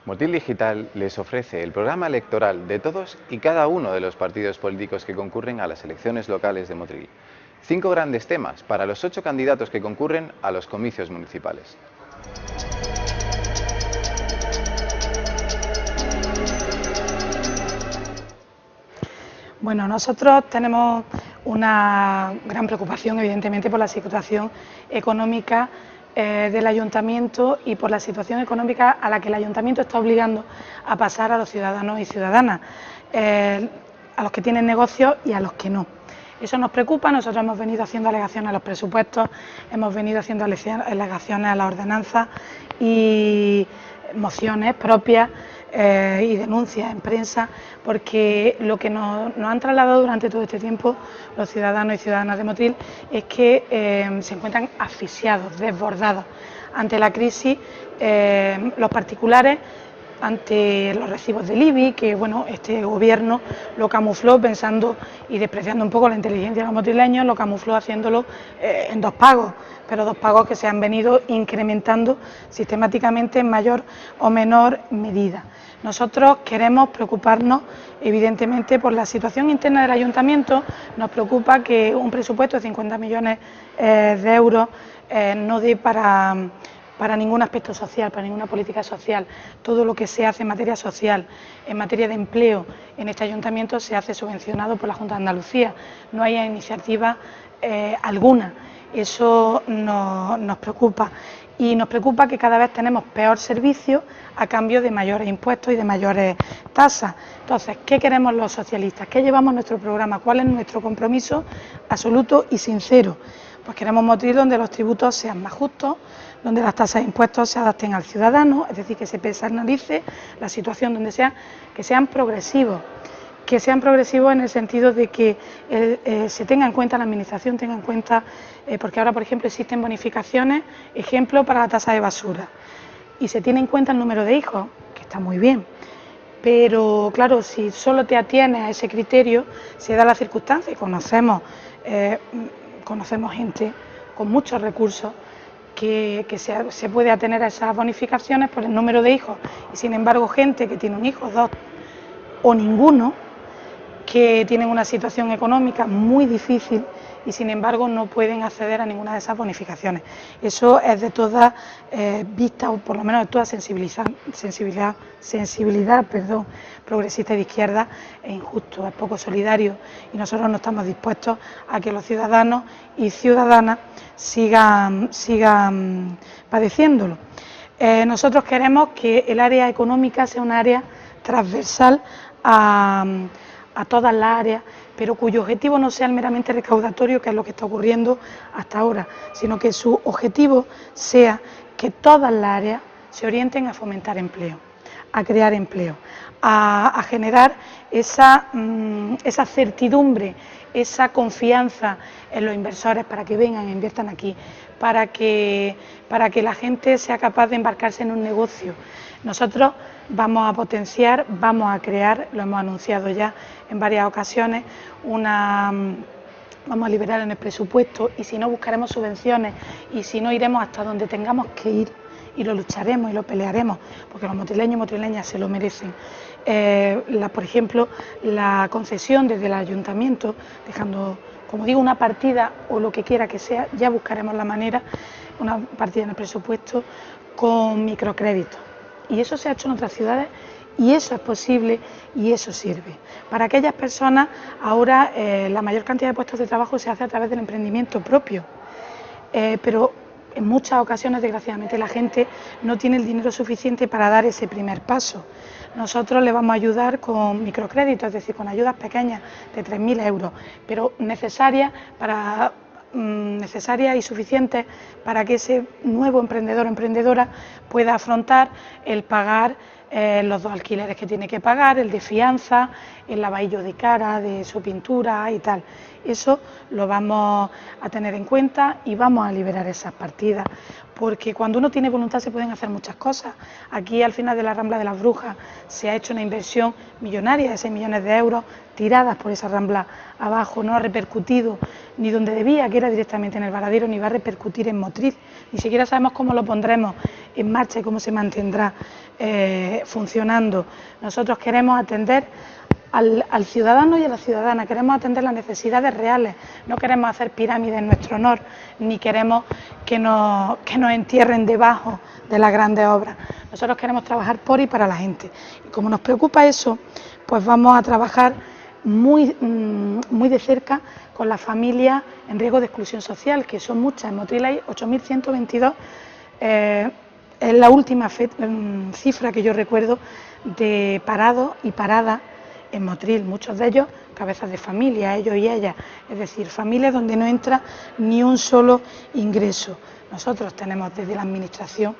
Motril Digital les ofrece el programa electoral de todos y cada uno de los partidos políticos que concurren a las elecciones locales de Motril. 5 grandes temas para los 8 candidatos que concurren a los comicios municipales. Bueno, nosotros tenemos una gran preocupación, evidentemente, por la situación económica del ayuntamiento y por la situación económica a la que el ayuntamiento está obligando a pasar a los ciudadanos y ciudadanas, a los que tienen negocios y a los que no. Eso nos preocupa. Nosotros hemos venido haciendo alegaciones a los presupuestos, hemos venido haciendo alegaciones a la ordenanza y mociones propias y denuncias en prensa, porque lo que nos han trasladado durante todo este tiempo los ciudadanos y ciudadanas de Motril es que se encuentran asfixiados, desbordados ante la crisis, los particulares ante los recibos del IBI, que bueno, este gobierno lo camufló pensando y despreciando un poco la inteligencia de los motrileños, lo camufló haciéndolo en 2 pagos, pero 2 pagos que se han venido incrementando sistemáticamente en mayor o menor medida. Nosotros queremos preocuparnos evidentemente por la situación interna del ayuntamiento. Nos preocupa que un presupuesto de 50 millones de euros no dé para ningún aspecto social, para ninguna política social. Todo lo que se hace en materia social, en materia de empleo en este ayuntamiento se hace subvencionado por la Junta de Andalucía. No hay iniciativa alguna. Eso nos preocupa. Y nos preocupa que cada vez tenemos peor servicio a cambio de mayores impuestos y de mayores tasas. Entonces, ¿qué queremos los socialistas? ¿Qué llevamos en nuestro programa? ¿Cuál es nuestro compromiso absoluto y sincero? Pues queremos Motril donde los tributos sean más justos, donde las tasas de impuestos se adapten al ciudadano, es decir, que se personalice la situación, donde que sean progresivos. Que sean progresivos en el sentido de que se tenga en cuenta, la administración tenga en cuenta, porque ahora, por ejemplo, existen bonificaciones, ejemplo, para la tasa de basura, y se tiene en cuenta el número de hijos, que está muy bien, pero claro, si solo te atienes a ese criterio, se da la circunstancia, y conocemos gente con muchos recursos, que se puede atener a esas bonificaciones por el número de hijos, y sin embargo gente que tiene un hijo, 2 o ninguno, que tienen una situación económica muy difícil y sin embargo no pueden acceder a ninguna de esas bonificaciones. Eso es de toda vista, o por lo menos de toda sensibilidad progresista y de izquierda, es injusto, es poco solidario, y nosotros no estamos dispuestos a que los ciudadanos y ciudadanas sigan padeciéndolo. Nosotros queremos que el área económica sea un área transversal a todas las áreas, pero cuyo objetivo no sea el meramente recaudatorio, que es lo que está ocurriendo hasta ahora, sino que su objetivo sea que todas las áreas se orienten a fomentar empleo, a crear empleo, a generar esa certidumbre, esa confianza en los inversores para que vengan e inviertan aquí, para que la gente sea capaz de embarcarse en un negocio. Nosotros vamos a potenciar, vamos a crear, lo hemos anunciado ya en varias ocasiones, vamos a liberar en el presupuesto, y si no buscaremos subvenciones, y si no iremos hasta donde tengamos que ir, y lo lucharemos y lo pelearemos, porque los motrileños y motrileñas se lo merecen. Por ejemplo, la concesión desde el ayuntamiento, dejando, como digo, una partida o lo que quiera que sea, ya buscaremos la manera, una partida en el presupuesto con microcréditos. Y eso se ha hecho en otras ciudades, y eso es posible, y eso sirve. Para aquellas personas, ahora la mayor cantidad de puestos de trabajo se hace a través del emprendimiento propio, pero en muchas ocasiones, desgraciadamente, la gente no tiene el dinero suficiente para dar ese primer paso. Nosotros le vamos a ayudar con microcréditos, es decir, con ayudas pequeñas de 3.000 euros, pero necesarias y suficientes para que ese nuevo emprendedor o emprendedora pueda afrontar el pagar los 2 alquileres que tiene que pagar, el de fianza, el lavadillo de cara, de su pintura y tal. Eso lo vamos a tener en cuenta y vamos a liberar esas partidas, porque cuando uno tiene voluntad se pueden hacer muchas cosas. Aquí al final de la Rambla de las Brujas se ha hecho una inversión millonaria de 6 millones de euros tiradas por esa rambla abajo, no ha repercutido ni donde debía, que era directamente en el Varadero, ni va a repercutir en Motril. Ni siquiera sabemos cómo lo pondremos en marcha y cómo se mantendrá funcionando. Nosotros queremos atender al ciudadano y a la ciudadana, queremos atender las necesidades reales, no queremos hacer pirámides en nuestro honor, ni queremos que nos entierren debajo de las grandes obras. Nosotros queremos trabajar por y para la gente. Y como nos preocupa eso, pues vamos a trabajar muy de cerca con las familias en riesgo de exclusión social, que son muchas. En Motril hay 8.122, es la última cifra que yo recuerdo de parados y paradas en Motril, muchos de ellos cabezas de familia, ellos y ellas, es decir, familias donde no entra ni un solo ingreso. Nosotros tenemos desde la Administración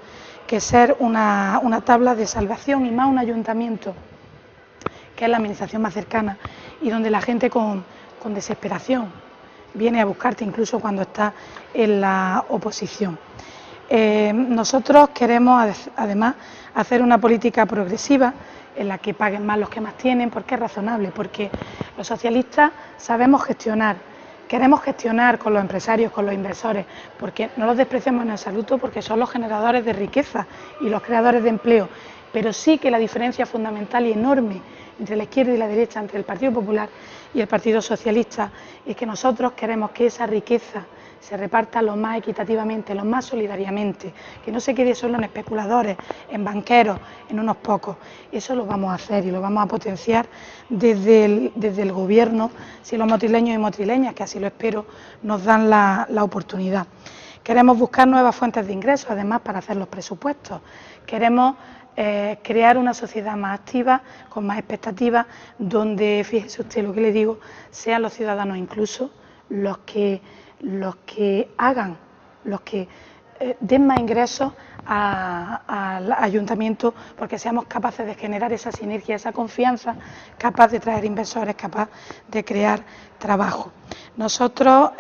que ser una tabla de salvación, y más un ayuntamiento, que es la administración más cercana y donde la gente con desesperación viene a buscarte incluso cuando está en la oposición. Nosotros queremos además hacer una política progresiva en la que paguen más los que más tienen, porque es razonable, porque los socialistas sabemos gestionar, queremos gestionar con los empresarios, con los inversores, porque no los despreciamos en absoluto, porque son los generadores de riqueza y los creadores de empleo, pero sí que la diferencia fundamental y enorme entre la izquierda y la derecha, entre el Partido Popular y el Partido Socialista, es que nosotros queremos que esa riqueza se reparta lo más equitativamente, lo más solidariamente, que no se quede solo en especuladores, en banqueros, en unos pocos. Eso lo vamos a hacer y lo vamos a potenciar desde el Gobierno, si los motrileños y motrileñas, que así lo espero, nos dan la oportunidad. Queremos buscar nuevas fuentes de ingresos, además, para hacer los presupuestos. Queremos crear una sociedad más activa, con más expectativas, donde, fíjese usted lo que le digo, sean los ciudadanos incluso los que hagan, los que den más ingresos al ayuntamiento, porque seamos capaces de generar esa sinergia, esa confianza, capaz de traer inversores, capaz de crear trabajo. Nosotros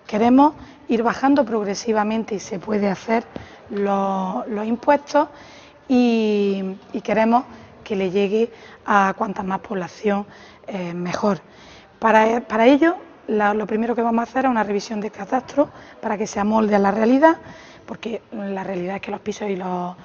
queremos ir bajando progresivamente, y se puede hacer, los impuestos, y queremos que le llegue a cuanta más población mejor. Para ello, lo primero que vamos a hacer es una revisión de catastro para que se amolde a la realidad, porque la realidad es que los pisos y los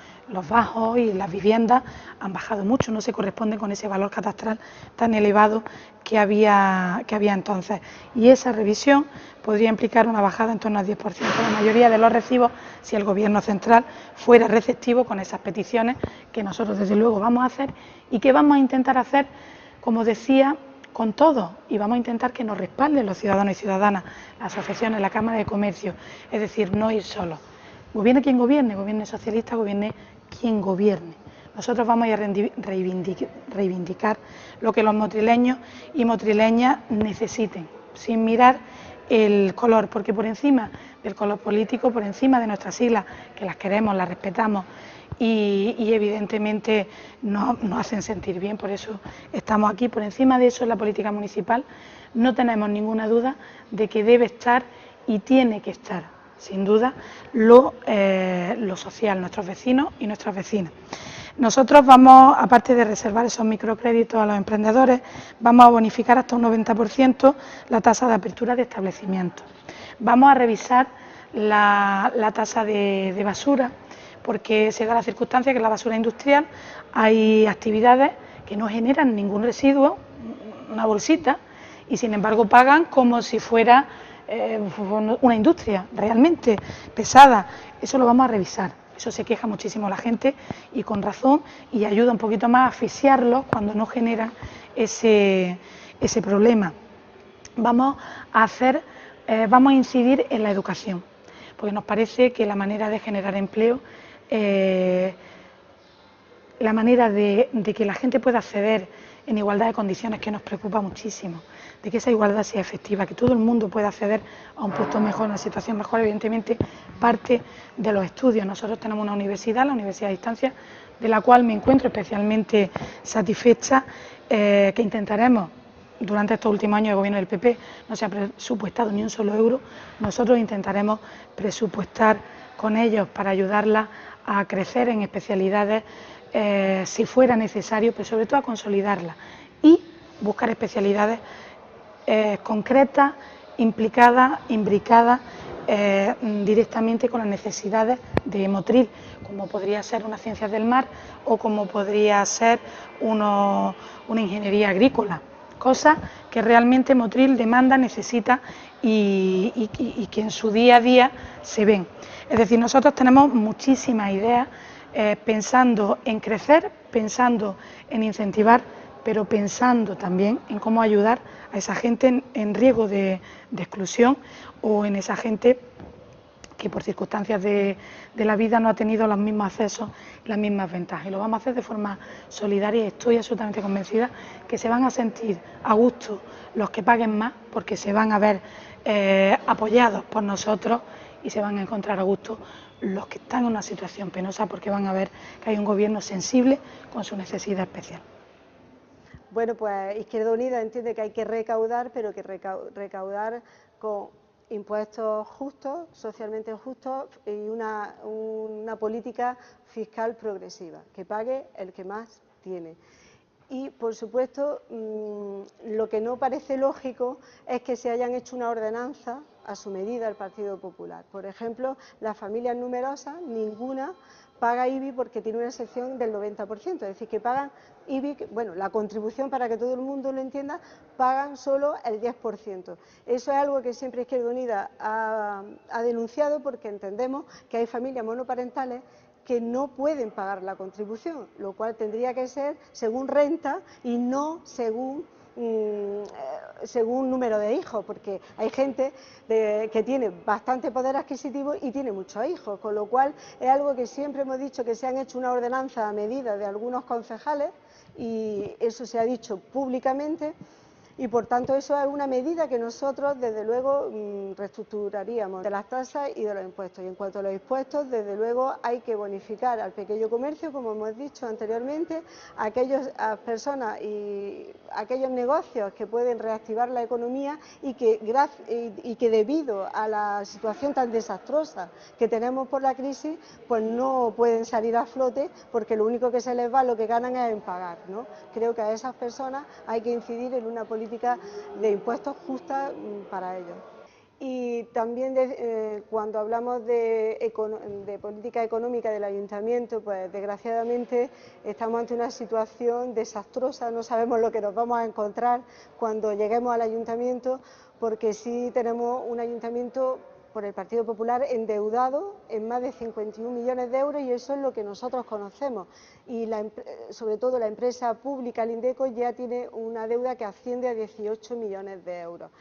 bajos y las viviendas han bajado mucho, no se corresponden con ese valor catastral tan elevado que había entonces. Y esa revisión podría implicar una bajada en torno al 10% de la mayoría de los recibos, si el Gobierno central fuera receptivo con esas peticiones, que nosotros desde luego vamos a hacer y que vamos a intentar hacer, como decía, con todo, y vamos a intentar que nos respalden los ciudadanos y ciudadanas, las asociaciones, la Cámara de Comercio, es decir, no ir solos. Gobierne quien gobierne, gobierne socialista, gobierne quien gobierne. Nosotros vamos a reivindicar lo que los motrileños y motrileñas necesiten, sin mirar el color, porque por encima del color político, por encima de nuestras siglas, que las queremos, las respetamos y evidentemente nos hacen sentir bien, por eso estamos aquí, por encima de eso en la política municipal no tenemos ninguna duda de que debe estar y tiene que estar, sin duda, lo social, nuestros vecinos y nuestras vecinas. Nosotros vamos, aparte de reservar esos microcréditos a los emprendedores, vamos a bonificar hasta un 90% la tasa de apertura de establecimientos. Vamos a revisar la tasa de basura, porque se da la circunstancia que en la basura industrial hay actividades que no generan ningún residuo, una bolsita, y sin embargo pagan como si fuera una industria realmente pesada. Eso lo vamos a revisar. Eso se queja muchísimo la gente, y con razón, y ayuda un poquito más a asfixiarlos cuando no generan ese problema. Vamos a incidir en la educación, porque nos parece que la manera de generar empleo, la manera de que la gente pueda acceder en igualdad de condiciones, que nos preocupa muchísimo, de que esa igualdad sea efectiva, que todo el mundo pueda acceder a un puesto mejor, a una situación mejor, evidentemente parte de los estudios. Nosotros tenemos una universidad, la Universidad de Distancia, de la cual me encuentro especialmente satisfecha, que intentaremos, durante estos últimos años de gobierno del PP, no se ha presupuestado ni un solo euro, nosotros intentaremos presupuestar con ellos para ayudarla a crecer en especialidades, si fuera necesario, pero sobre todo a consolidarla y buscar especialidades concretas, implicadas, imbricadas directamente con las necesidades de Motril, como podría ser una ciencia del mar o como podría ser una ingeniería agrícola, cosas que realmente Motril demanda, necesita y que en su día a día se ven. Es decir, nosotros tenemos muchísimas ideas pensando en crecer, pensando en incentivar, pero pensando también en cómo ayudar a esa gente en riesgo de exclusión o en esa gente que por circunstancias de la vida no ha tenido los mismos accesos, las mismas ventajas. Y lo vamos a hacer de forma solidaria y estoy absolutamente convencida que se van a sentir a gusto los que paguen más porque se van a ver apoyados por nosotros y se van a encontrar a gusto los que están en una situación penosa porque van a ver que hay un gobierno sensible con su necesidad especial. Bueno, pues Izquierda Unida entiende que hay que recaudar, pero que recaudar con impuestos justos, socialmente justos y una política fiscal progresiva, que pague el que más tiene. Y, por supuesto, lo que no parece lógico es que se hayan hecho una ordenanza a su medida el Partido Popular. Por ejemplo, las familias numerosas, ninguna paga IBI porque tiene una excepción del 90%, es decir, que pagan IBI, bueno, la contribución, para que todo el mundo lo entienda, pagan solo el 10%. Eso es algo que siempre Izquierda Unida ha denunciado, porque entendemos que hay familias monoparentales que no pueden pagar la contribución, lo cual tendría que ser según renta y no según número de hijos, porque hay gente que tiene bastante poder adquisitivo y tiene muchos hijos, con lo cual es algo que siempre hemos dicho, que se han hecho una ordenanza a medida de algunos concejales y eso se ha dicho públicamente. Y por tanto eso es una medida que nosotros desde luego reestructuraríamos de las tasas y de los impuestos. Y en cuanto a los impuestos, desde luego hay que bonificar al pequeño comercio, como hemos dicho anteriormente, a aquellas personas y aquellos negocios que pueden reactivar la economía y que debido a la situación tan desastrosa que tenemos por la crisis, pues no pueden salir a flote porque lo único que se les va, lo que ganan es en pagar, ¿no? Creo que a esas personas hay que incidir en una política de impuestos justa para ellos. Y también cuando hablamos de política económica del ayuntamiento, pues desgraciadamente estamos ante una situación desastrosa, no sabemos lo que nos vamos a encontrar cuando lleguemos al ayuntamiento, porque sí tenemos un ayuntamiento por el Partido Popular endeudado en más de 51 millones de euros, y eso es lo que nosotros conocemos. Y sobre todo la empresa pública, el Indeco, ya tiene una deuda que asciende a 18 millones de euros.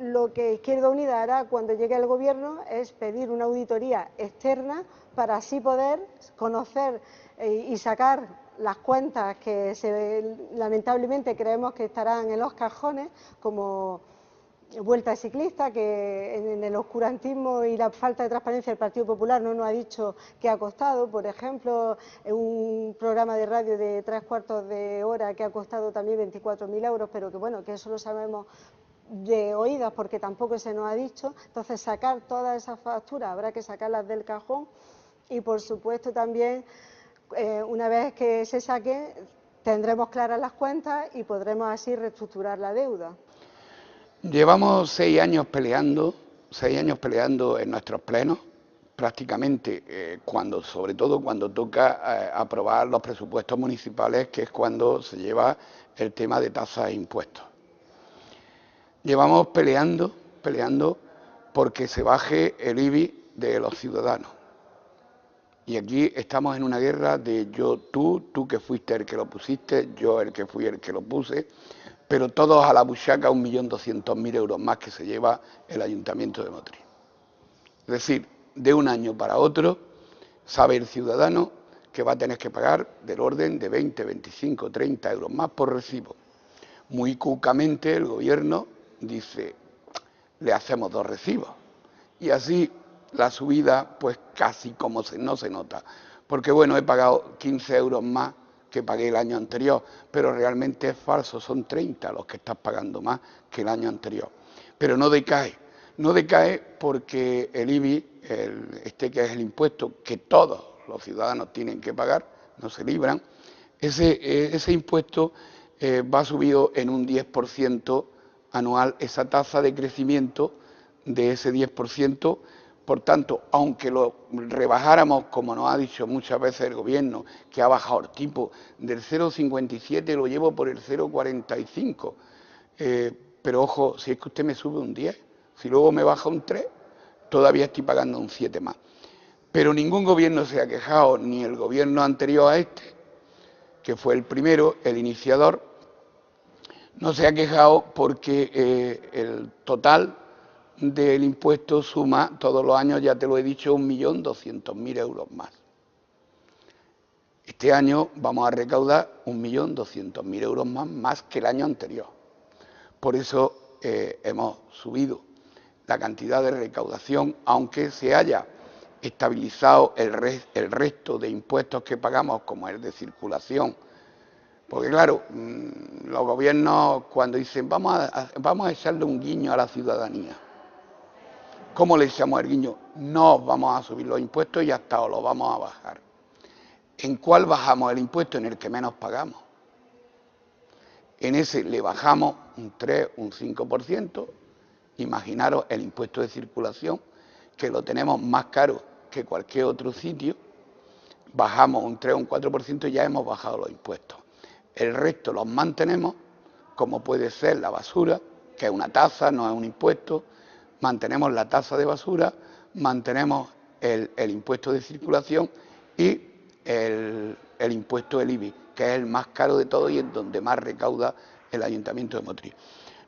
Lo que Izquierda Unida hará cuando llegue al Gobierno es pedir una auditoría externa para así poder conocer y sacar las cuentas que lamentablemente creemos que estarán en los cajones, como Vuelta Ciclista, que en el oscurantismo y la falta de transparencia del Partido Popular no nos ha dicho qué ha costado. Por ejemplo, un programa de radio de 3/4 de hora que ha costado también 24.000 euros, pero que bueno, que eso lo sabemos de oídas porque tampoco se nos ha dicho. Entonces, sacar todas esas facturas habrá que sacarlas del cajón y, por supuesto, también una vez que se saquen tendremos claras las cuentas y podremos así reestructurar la deuda. Llevamos 6 años peleando en nuestros plenos, prácticamente sobre todo cuando toca aprobar los presupuestos municipales, que es cuando se lleva el tema de tasas e impuestos. Llevamos peleando porque se baje el IBI de los ciudadanos. Y aquí estamos en una guerra de tú que fuiste el que lo pusiste, yo el que fui el que lo puse, pero todos a la buchaca 1.200.000 euros más que se lleva el Ayuntamiento de Motril. Es decir, de un año para otro, sabe el ciudadano que va a tener que pagar del orden de 20, 25, 30 euros más por recibo. Muy cucamente el Gobierno dice, le hacemos 2 recibos. Y así la subida, pues casi como no se nota. Porque bueno, he pagado 15 euros más que pagué el año anterior, pero realmente es falso, son 30 los que estás pagando más que el año anterior. Pero no decae porque el IBI, que es el impuesto que todos los ciudadanos tienen que pagar, no se libran, ese impuesto va subido en un 10% anual, esa tasa de crecimiento de ese 10%. Por tanto, aunque lo rebajáramos, como nos ha dicho muchas veces el Gobierno, que ha bajado el tipo del 0,57, lo llevo por el 0,45. Pero ojo, si es que usted me sube un 10, si luego me baja un 3, todavía estoy pagando un 7 más. Pero ningún gobierno se ha quejado, ni el gobierno anterior a este, que fue el primero, el iniciador, no se ha quejado porque el total del impuesto suma todos los años, ya te lo he dicho, 1.200.000 euros más. Este año vamos a recaudar 1.200.000 euros más que el año anterior. Por eso hemos subido la cantidad de recaudación, aunque se haya estabilizado el resto de impuestos que pagamos, como el de circulación. Porque claro, los gobiernos cuando dicen vamos a echarle un guiño a la ciudadanía, ¿cómo le echamos el guiño? No vamos a subir los impuestos y hasta os los vamos a bajar. ¿En cuál bajamos el impuesto? En el que menos pagamos. En ese le bajamos un 3, un 5%. Imaginaros el impuesto de circulación, que lo tenemos más caro que cualquier otro sitio. Bajamos un 3 o un 4% y ya hemos bajado los impuestos. El resto los mantenemos, como puede ser la basura, que es una tasa, no es un impuesto. Mantenemos la tasa de basura, mantenemos el impuesto de circulación y el impuesto del IBI, que es el más caro de todo y es donde más recauda el Ayuntamiento de Motril.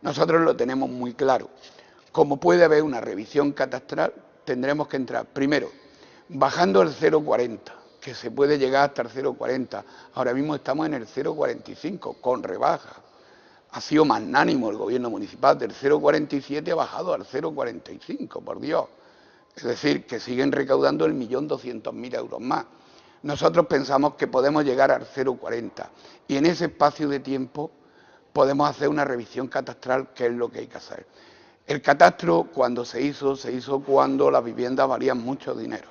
Nosotros lo tenemos muy claro. Como puede haber una revisión catastral, tendremos que entrar primero bajando el 0,40, que se puede llegar hasta el 0,40. Ahora mismo estamos en el 0,45, con rebaja. Ha sido magnánimo el gobierno municipal, del 0,47 ha bajado al 0,45, por Dios. Es decir, que siguen recaudando 1.200.000 euros más. Nosotros pensamos que podemos llegar al 0,40 y en ese espacio de tiempo podemos hacer una revisión catastral, que es lo que hay que hacer. El catastro, cuando se hizo cuando las viviendas valían mucho dinero,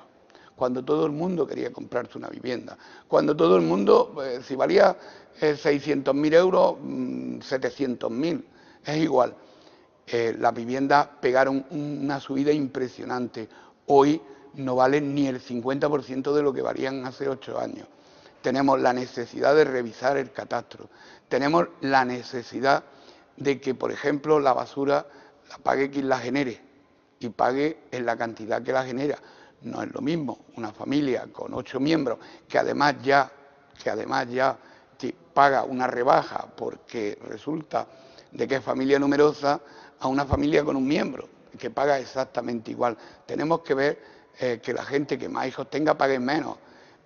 cuando todo el mundo quería comprarse una vivienda, cuando todo el mundo, si valía 600.000 euros, 700.000, es igual. Las viviendas pegaron una subida impresionante. Hoy no valen ni el 50% de lo que valían hace 8 años. Tenemos la necesidad de revisar el catastro. Tenemos la necesidad de que, por ejemplo, la basura la pague quien la genere y pague en la cantidad que la genera. No es lo mismo una familia con 8 miembros que además ya paga una rebaja porque resulta de que es familia numerosa, a una familia con un miembro que paga exactamente igual. Tenemos que ver que la gente que más hijos tenga pague menos.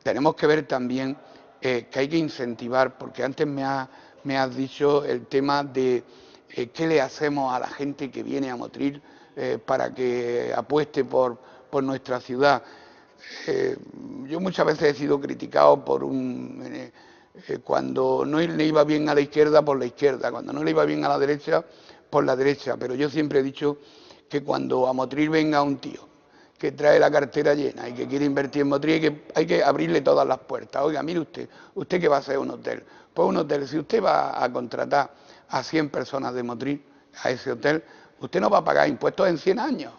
Tenemos que ver también que hay que incentivar, porque antes me has dicho el tema de qué le hacemos a la gente que viene a Motril para que apueste por nuestra ciudad. Yo muchas veces he sido criticado por cuando no le iba bien a la izquierda, por la izquierda, cuando no le iba bien a la derecha, por la derecha, pero yo siempre he dicho que cuando a Motril venga un tío que trae la cartera llena y que quiere invertir en Motril, hay que abrirle todas las puertas. Oiga, mire usted que va a hacer un hotel. Pues un hotel, si usted va a contratar a 100 personas de Motril a ese hotel, usted no va a pagar impuestos en 100 años,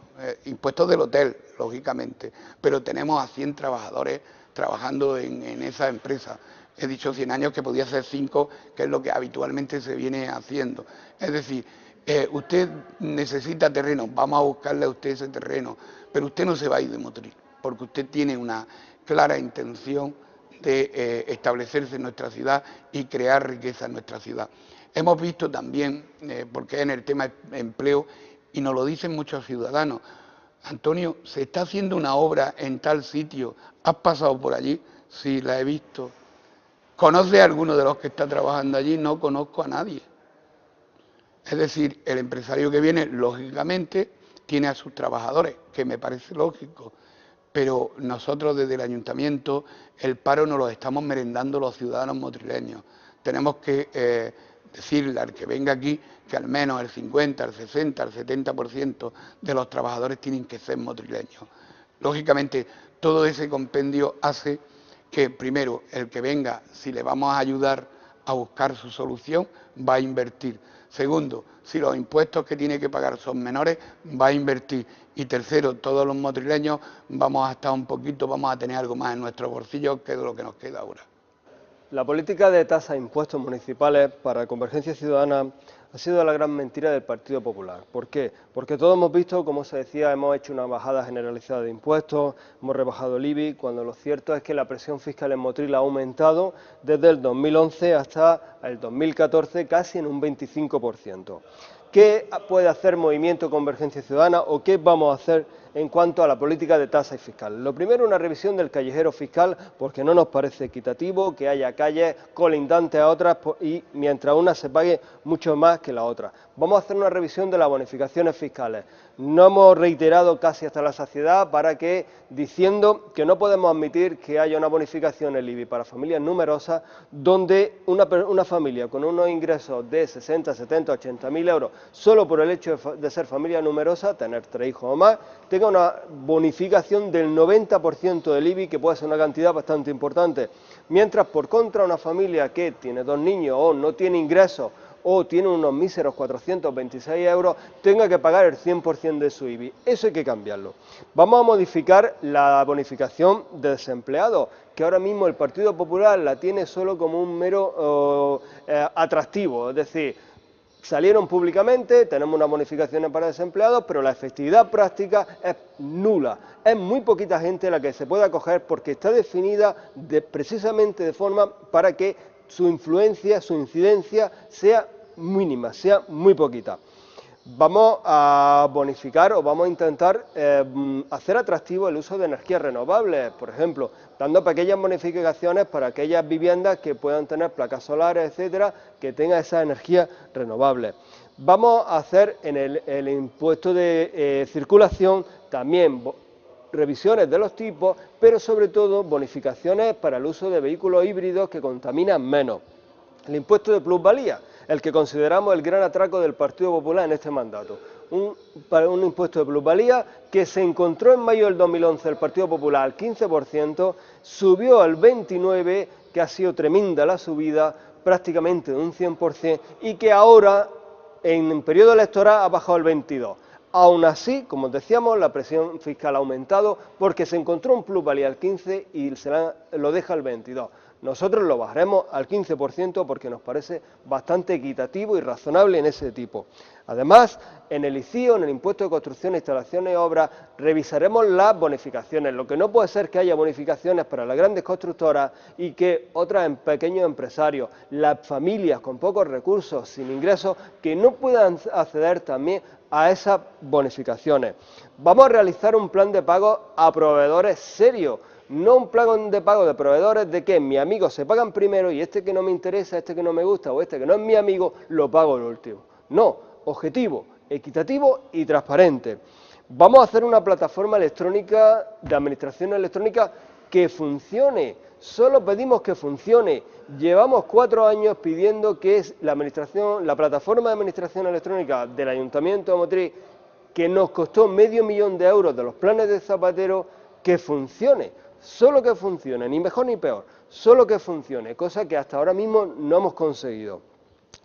impuestos del hotel, lógicamente, pero tenemos a 100 trabajadores trabajando en esa empresa. He dicho 100 años, que podía ser 5, que es lo que habitualmente se viene haciendo. Es decir, usted necesita terreno, vamos a buscarle a usted ese terreno, pero usted no se va a ir de Motril, porque usted tiene una clara intención de establecerse en nuestra ciudad y crear riqueza en nuestra ciudad. Hemos visto también, porque en el tema empleo, y nos lo dicen muchos ciudadanos, Antonio, se está haciendo una obra en tal sitio, ¿has pasado por allí? Sí, la he visto. ¿Conoce a alguno de los que está trabajando allí? No conozco a nadie. Es decir, el empresario que viene, lógicamente, tiene a sus trabajadores, que me parece lógico, pero nosotros desde el ayuntamiento el paro nos lo estamos merendando los ciudadanos motrileños. Tenemos que decirle al que venga aquí que al menos el 50, el 60, el 70% de los trabajadores tienen que ser motrileños. Lógicamente, todo ese compendio hace que, primero, el que venga, si le vamos a ayudar a buscar su solución, va a invertir. Segundo, si los impuestos que tiene que pagar son menores, va a invertir. Y tercero, todos los motrileños vamos a tener algo más en nuestros bolsillos que de lo que nos queda ahora. La política de tasas e impuestos municipales para Convergencia Ciudadana ha sido la gran mentira del Partido Popular. ¿Por qué? Porque todos hemos visto, como se decía, hemos hecho una bajada generalizada de impuestos, hemos rebajado el IBI, cuando lo cierto es que la presión fiscal en Motril ha aumentado desde el 2011 hasta el 2014 casi en un 25%. ¿Qué puede hacer Movimiento Convergencia Ciudadana o qué vamos a hacer en cuanto a la política de tasa y fiscal? Lo primero, una revisión del callejero fiscal, porque no nos parece equitativo que haya calles colindantes a otras y mientras una se pague mucho más que la otra. Vamos a hacer una revisión de las bonificaciones fiscales. No hemos reiterado casi hasta la saciedad diciendo que no podemos admitir que haya una bonificación en el IBI para familias numerosas donde una familia con unos ingresos de 60, 70, 80 mil euros solo por el hecho de ser familia numerosa, tener 3 hijos o más, tenga una bonificación del 90% del IBI, que puede ser una cantidad bastante importante. Mientras, por contra, una familia que tiene 2 niños o no tiene ingresos o tiene unos míseros 426 euros, tenga que pagar el 100% de su IBI. Eso hay que cambiarlo. Vamos a modificar la bonificación de desempleados, que ahora mismo el Partido Popular la tiene solo como un mero atractivo, es decir, salieron públicamente, tenemos unas bonificaciones para desempleados, pero la efectividad práctica es nula. Es muy poquita gente la que se puede acoger porque está definida precisamente de forma para que su influencia, su incidencia sea mínima, sea muy poquita. Vamos a bonificar o vamos a intentar hacer atractivo el uso de energías renovables, por ejemplo, dando pequeñas bonificaciones para aquellas viviendas que puedan tener placas solares, etcétera, que tengan esas energías renovables. Vamos a hacer en el impuesto de circulación también revisiones de los tipos, pero sobre todo bonificaciones para el uso de vehículos híbridos que contaminan menos. El impuesto de plusvalía, el que consideramos el gran atraco del Partido Popular en este mandato. Un impuesto de plusvalía que se encontró en mayo del 2011 el Partido Popular al 15%, subió al 29%, que ha sido tremenda la subida, prácticamente de un 100%, y que ahora, en periodo electoral, ha bajado al 22%. Aún así, como decíamos, la presión fiscal ha aumentado porque se encontró un plusvalía al 15% y lo deja al 22%. Nosotros lo bajaremos al 15% porque nos parece bastante equitativo y razonable en ese tipo. Además, en el ICIO, en el impuesto de construcción, instalaciones y obras, revisaremos las bonificaciones. Lo que no puede ser que haya bonificaciones para las grandes constructoras y que otras pequeños empresarios, las familias con pocos recursos, sin ingresos, que no puedan acceder también a esas bonificaciones. Vamos a realizar un plan de pago a proveedores serios. No un plan de pago de proveedores de que mis amigos se pagan primero y este que no me interesa, este que no me gusta o este que no es mi amigo, lo pago el último. No, objetivo, equitativo y transparente. Vamos a hacer una plataforma electrónica de administración electrónica que funcione. Solo pedimos que funcione. Llevamos 4 años pidiendo que la plataforma de administración electrónica del Ayuntamiento de Motril, que nos costó $500.000 de euros de los planes de Zapatero, que funcione. Solo que funcione, ni mejor ni peor, solo que funcione, cosa que hasta ahora mismo no hemos conseguido.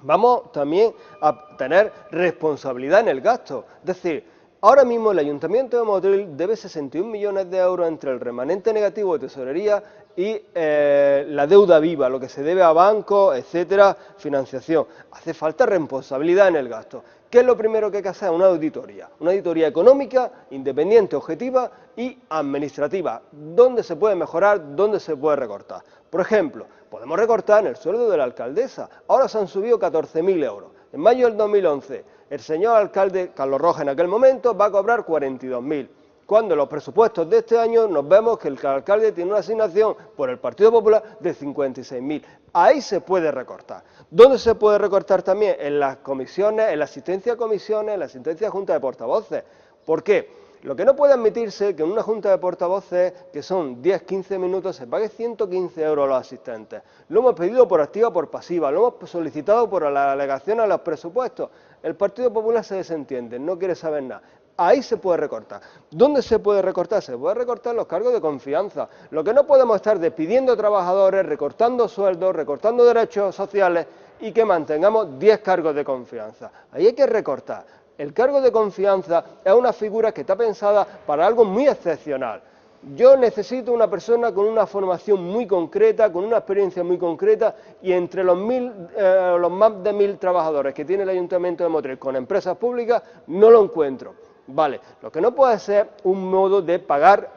Vamos también a tener responsabilidad en el gasto, es decir, ahora mismo el Ayuntamiento de Motril debe 61 millones de euros entre el remanente negativo de tesorería y la deuda viva, lo que se debe a bancos, etcétera, financiación. Hace falta responsabilidad en el gasto. ¿Qué es lo primero que hay que hacer? Una auditoría económica, independiente, objetiva y administrativa. ¿Dónde se puede mejorar? ¿Dónde se puede recortar? Por ejemplo, podemos recortar en el sueldo de la alcaldesa. Ahora se han subido 14.000 euros. En mayo del 2011, el señor alcalde, Carlos Rojas en aquel momento, va a cobrar 42.000. Cuando en los presupuestos de este año nos vemos que el alcalde tiene una asignación por el Partido Popular de 56.000. Ahí se puede recortar. ¿Dónde se puede recortar también? En las comisiones, en la asistencia a comisiones, en la asistencia a junta de portavoces. ¿Por qué? Lo que no puede admitirse es que en una junta de portavoces, que son 10-15 minutos, se pague 115 euros a los asistentes. Lo hemos pedido por activa o por pasiva, lo hemos solicitado por la alegación a los presupuestos. El Partido Popular se desentiende, no quiere saber nada. Ahí se puede recortar. ¿Dónde se puede recortar? Se puede recortar los cargos de confianza. Lo que no podemos estar despidiendo trabajadores, recortando sueldos, recortando derechos sociales y que mantengamos 10 cargos de confianza. Ahí hay que recortar. El cargo de confianza es una figura que está pensada para algo muy excepcional. Yo necesito una persona con una formación muy concreta, con una experiencia muy concreta, y entre los más de 1000 trabajadores que tiene el Ayuntamiento de Motril con empresas públicas, no lo encuentro. Vale, lo que no puede ser un modo de pagar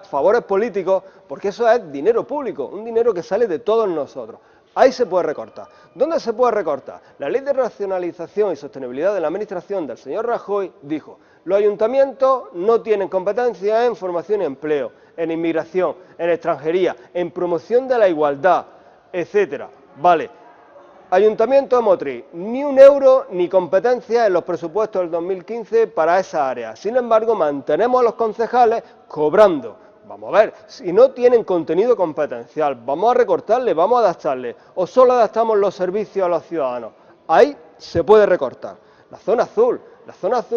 favores políticos, porque eso es dinero público, un dinero que sale de todos nosotros. Ahí se puede recortar. ¿Dónde se puede recortar? La Ley de Racionalización y Sostenibilidad de la Administración del señor Rajoy dijo: los ayuntamientos no tienen competencia en formación y empleo, en inmigración, en extranjería, en promoción de la igualdad, etcétera. Vale, Ayuntamiento de Motril, ni un euro ni competencia en los presupuestos del 2015 para esa área. Sin embargo, mantenemos a los concejales cobrando. Vamos a ver, si no tienen contenido competencial, vamos a recortarle, vamos a adaptarle, o solo adaptamos los servicios a los ciudadanos. Ahí se puede recortar. La zona azul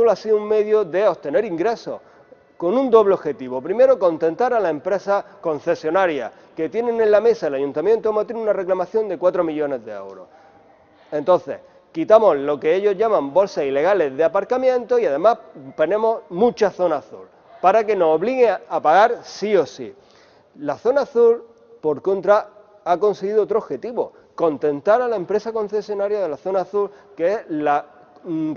ha sido un medio de obtener ingresos con un doble objetivo. Primero, contentar a las empresas concesionarias que tienen en la mesa el Ayuntamiento de Motril una reclamación de 4 millones de euros. Entonces, quitamos lo que ellos llaman bolsas ilegales de aparcamiento y además ponemos mucha zona azul, para que nos obligue a pagar sí o sí. La zona azul, por contra, ha conseguido otro objetivo: contentar a la empresa concesionaria de la zona azul, que es la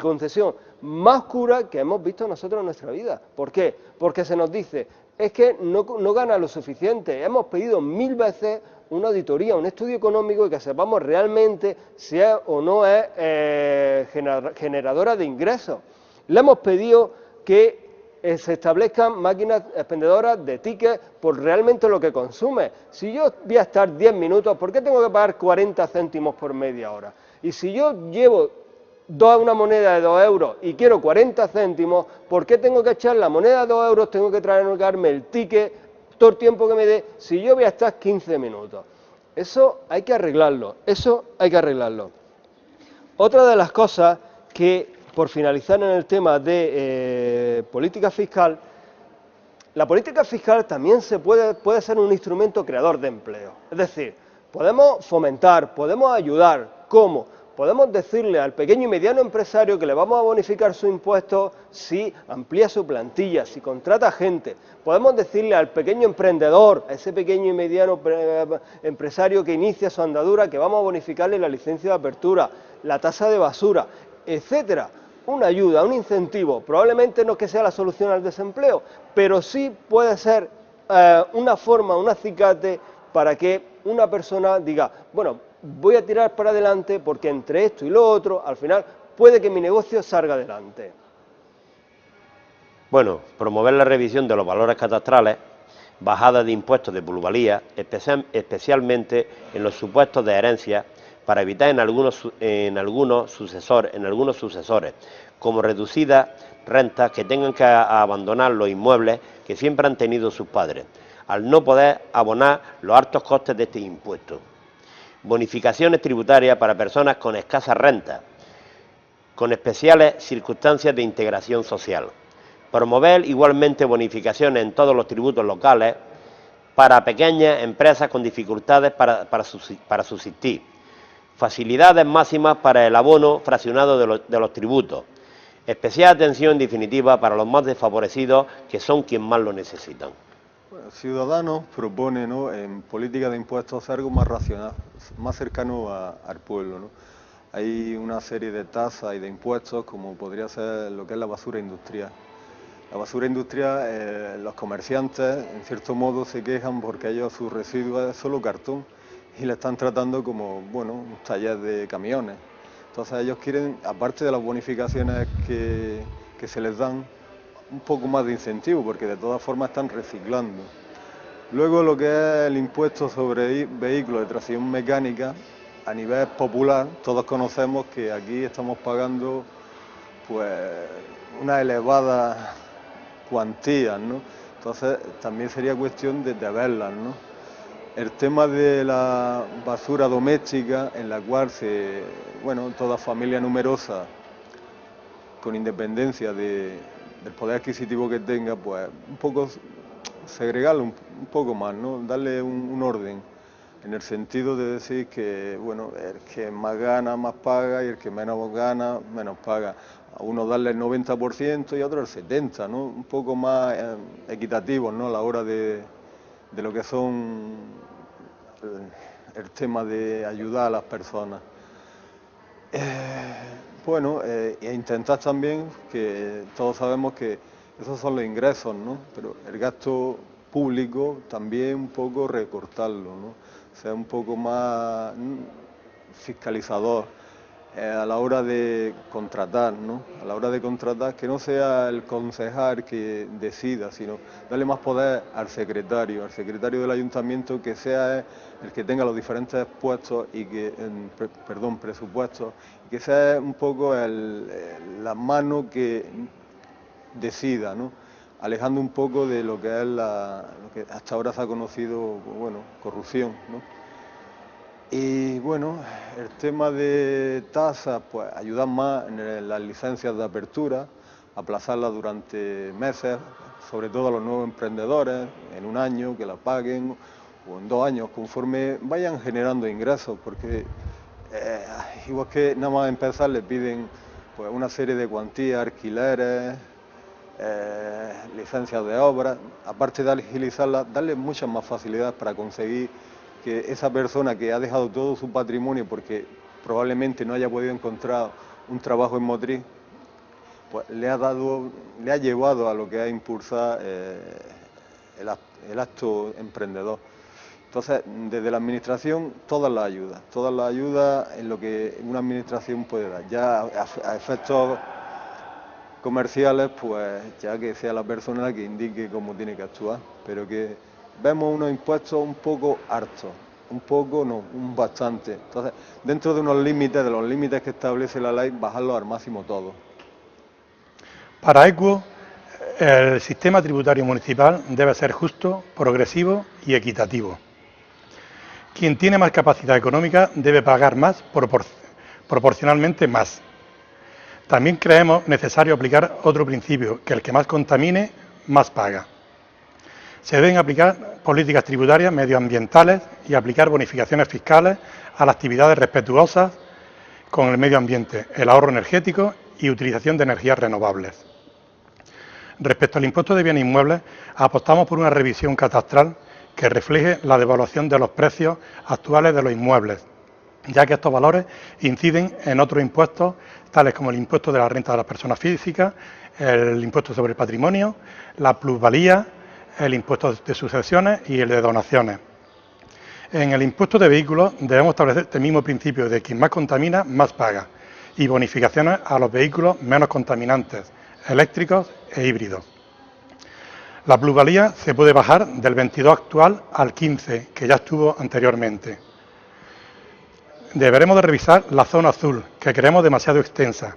concesión más oscura que hemos visto nosotros en nuestra vida. ¿Por qué? Porque se nos dice: es que no gana lo suficiente. Hemos pedido 1000 veces una auditoría, un estudio económico, y que sepamos realmente si es o no es generadora de ingresos. Le hemos pedido que se establezcan máquinas expendedoras de tickets por realmente lo que consume. Si yo voy a estar 10 minutos, ¿por qué tengo que pagar 40 céntimos por media hora? Y si yo llevo una moneda de 2 euros y quiero 40 céntimos, ¿por qué tengo que echar la moneda de 2 euros, tengo que traerme el ticket todo el tiempo que me dé, si yo voy a estar 15 minutos? Eso hay que arreglarlo, Otra de las cosas que, por finalizar en el tema de política fiscal, la política fiscal también puede ser un instrumento creador de empleo. Es decir, podemos fomentar, podemos ayudar. ¿Cómo? Podemos decirle al pequeño y mediano empresario que le vamos a bonificar su impuesto si amplía su plantilla, si contrata gente. Podemos decirle al pequeño emprendedor, a ese pequeño y mediano empresario que inicia su andadura, que vamos a bonificarle la licencia de apertura, la tasa de basura, etcétera. Una ayuda, un incentivo. Probablemente no que sea la solución al desempleo, pero sí puede ser una forma, un acicate para que una persona diga: bueno, voy a tirar para adelante porque entre esto y lo otro, al final, puede que mi negocio salga adelante. Bueno, promover la revisión de los valores catastrales, bajada de impuestos de plusvalía, especialmente en los supuestos de herencia, para evitar en algunos sucesores, como reducidas rentas, que tengan que abandonar los inmuebles que siempre han tenido sus padres, al no poder abonar los altos costes de este impuesto. Bonificaciones tributarias para personas con escasas rentas, con especiales circunstancias de integración social. Promover igualmente bonificaciones en todos los tributos locales para pequeñas empresas con dificultades para subsistir. Facilidades máximas para el abono fraccionado de los tributos. Especial atención, en definitiva, para los más desfavorecidos, que son quienes más lo necesitan. Bueno, Ciudadanos propone, ¿no?, en política de impuestos algo más racional, más cercano al pueblo, ¿no? Hay una serie de tasas y de impuestos, como podría ser lo que es la basura industrial. La basura industrial, los comerciantes, en cierto modo, se quejan porque ellos sus residuos es solo cartón y le están tratando como, bueno, un taller de camiones. Entonces ellos quieren, aparte de las bonificaciones que se les dan, un poco más de incentivo, porque de todas formas están reciclando. Luego lo que es el impuesto sobre vehículos de tracción mecánica, a nivel popular, todos conocemos que aquí estamos pagando pues una elevada cuantía, ¿no? Entonces también sería cuestión de verlas, ¿no? El tema de la basura doméstica, en la cual toda familia numerosa, con independencia del poder adquisitivo que tenga, pues un poco segregarlo un poco más, ¿no? Darle un orden. en el sentido de decir que, bueno, el que más gana, más paga, y el que menos gana, menos paga. A uno darle el 90% y a otro el 70%, ¿no? Un poco más equitativos, ¿no? A la hora de lo que son el tema de ayudar a las personas. Bueno, e intentar también, que todos sabemos que esos son los ingresos, ¿no? Pero el gasto público también un poco recortarlo, ¿no? Ser un poco más fiscalizador a la hora de contratar, ¿no? A la hora de contratar, que no sea el concejal que decida, sino darle más poder al secretario del ayuntamiento, que sea el que tenga los diferentes puestos y que, presupuestos, y que sea un poco la mano que decida, ¿no? Alejando un poco de lo que es lo que hasta ahora se ha conocido, bueno, corrupción, ¿no? Y bueno, el tema de tasas, pues ayudar más en las licencias de apertura, aplazarlas durante meses, sobre todo a los nuevos emprendedores, en un año que la paguen, o en 2 años, conforme vayan generando ingresos, porque igual que nada más empezar le piden pues una serie de cuantías, alquileres, licencias de obra, aparte de agilizarlas, darle muchas más facilidades para conseguir que esa persona que ha dejado todo su patrimonio porque probablemente no haya podido encontrar un trabajo en Motril, pues le ha llevado a lo que ha impulsado el acto emprendedor. Entonces, desde la administración, todas las ayudas en lo que una administración puede dar. Ya a efectos comerciales, pues ya que sea la persona la que indique cómo tiene que actuar, pero que vemos unos impuestos un poco hartos, un poco no, un bastante. Entonces, dentro de los límites que establece la ley, bajarlos al máximo todo. Para Equo, el sistema tributario municipal debe ser justo, progresivo y equitativo. Quien tiene más capacidad económica debe pagar más, proporcionalmente más. También creemos necesario aplicar otro principio, que el que más contamine, más paga. Se deben aplicar políticas tributarias medioambientales y aplicar bonificaciones fiscales a las actividades respetuosas con el medio ambiente, el ahorro energético y utilización de energías renovables. Respecto al impuesto de bienes inmuebles, apostamos por una revisión catastral que refleje la devaluación de los precios actuales de los inmuebles, ya que estos valores inciden en otros impuestos, tales como el impuesto de la renta de las personas físicas, el impuesto sobre el patrimonio, la plusvalía, el impuesto de sucesiones y el de donaciones. En el impuesto de vehículos debemos establecer este mismo principio de quien más contamina, más paga, y bonificaciones a los vehículos menos contaminantes, eléctricos e híbridos. La plusvalía se puede bajar del 22 actual al 15, que ya estuvo anteriormente. Deberemos de revisar la zona azul, que creemos demasiado extensa.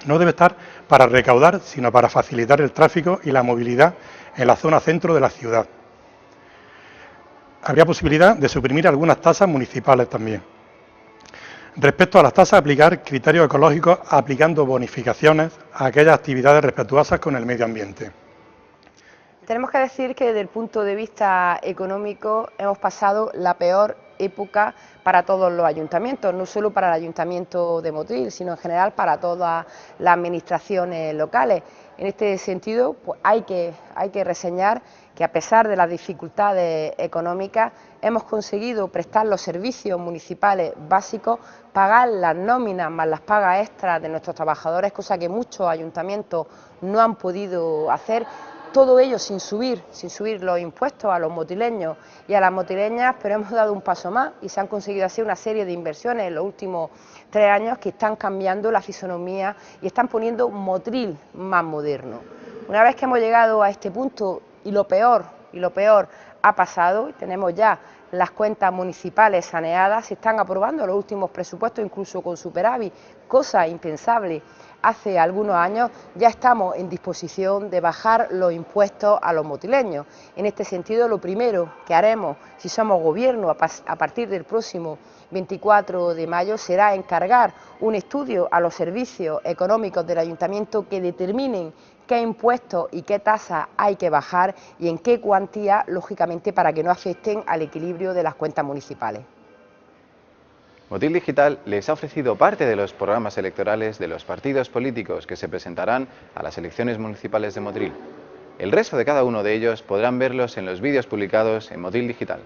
No debe estar para recaudar, sino para facilitar el tráfico y la movilidad en la zona centro de la ciudad. Habría posibilidad de suprimir algunas tasas municipales también. Respecto a las tasas, aplicar criterios ecológicos aplicando bonificaciones a aquellas actividades respetuosas con el medio ambiente. Tenemos que decir que desde el punto de vista económico hemos pasado la peor época para todos los ayuntamientos, no solo para el Ayuntamiento de Motril, sino en general para todas las administraciones locales. En este sentido, pues hay que reseñar que a pesar de las dificultades económicas hemos conseguido prestar los servicios municipales básicos, pagar las nóminas más las pagas extras de nuestros trabajadores, cosa que muchos ayuntamientos no han podido hacer. Todo ello sin subir los impuestos a los motrileños y a las motrileñas, pero hemos dado un paso más y se han conseguido hacer una serie de inversiones en los últimos 3 años que están cambiando la fisonomía y están poniendo Motril más moderno. Una vez que hemos llegado a este punto y lo peor ha pasado, y tenemos ya las cuentas municipales saneadas, se están aprobando los últimos presupuestos incluso con superávit, cosa impensable hace algunos años, ya estamos en disposición de bajar los impuestos a los motrileños. En este sentido, lo primero que haremos, si somos gobierno, a partir del próximo 24 de mayo, será encargar un estudio a los servicios económicos del Ayuntamiento que determinen qué impuestos y qué tasas hay que bajar y en qué cuantía, lógicamente, para que no afecten al equilibrio de las cuentas municipales. Motril Digital les ha ofrecido parte de los programas electorales de los partidos políticos que se presentarán a las elecciones municipales de Motril. El resto de cada uno de ellos podrán verlos en los vídeos publicados en Motril Digital.